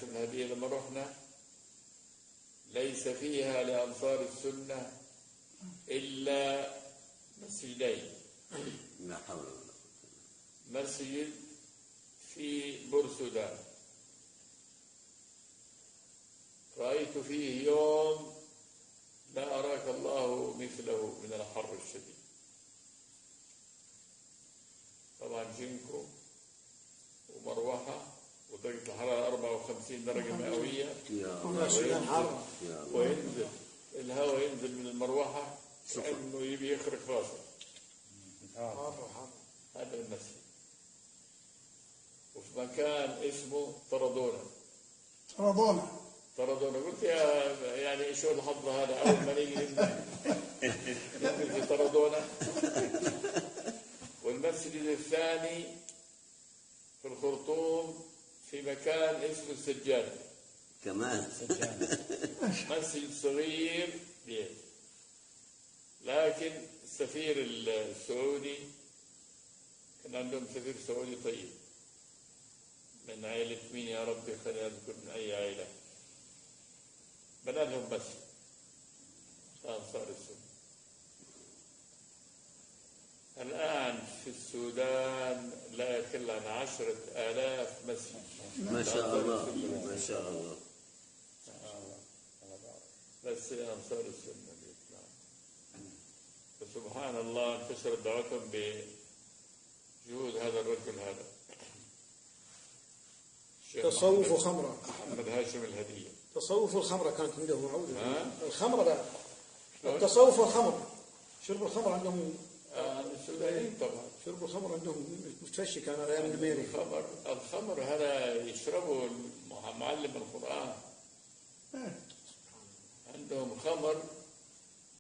الهدية لما رحنا ليس فيها لأنصار السنة إلا مسجدين. لا حول ولا قوة. مسجد في بورسودان رأيت فيه يوم لا أراك الله مثله من الحر الشديد. طبعا جنكو ومروحة ودرجة الحرارة 54 درجة مئوية، وينزل الهواء ينزل من المروحة كأنه يبي يخرق راسه. هذا المسجد. وفي مكان اسمه طردونة. قلت يعني شو الحظ هذا، أول ما نيجي ننزل في طردونة. والمسجد الثاني في الخرطوم في مكان اسمه السجادة كمان. مسجد صغير بيت. لكن السفير السعودي كان عندهم سفير سعودي طيب، من عائلة مين يا ربي، خلينا نذكر من أي عائلة، بنى لهم مسجد أنصار السنة. الآن في السودان لا يقل عن 10,000 مسجد. ما شاء الله ما شاء الله. بس أنصار السنة بيطلع. فسبحان الله انتشرت دعوتهم بجهود هذا الرجل هذا تصوف وخمرة. محمد هاشم الهدية. تصوف والخمرة كانت عندهم معودة. الخمرة لا، التصوف والخمر، شرب الخمر عندهم. السودانيين طبعا شرب الخمر عندهم متفشي كان أيام النميري. الخمر هذا يشربه معلم القرآن. عندهم خمر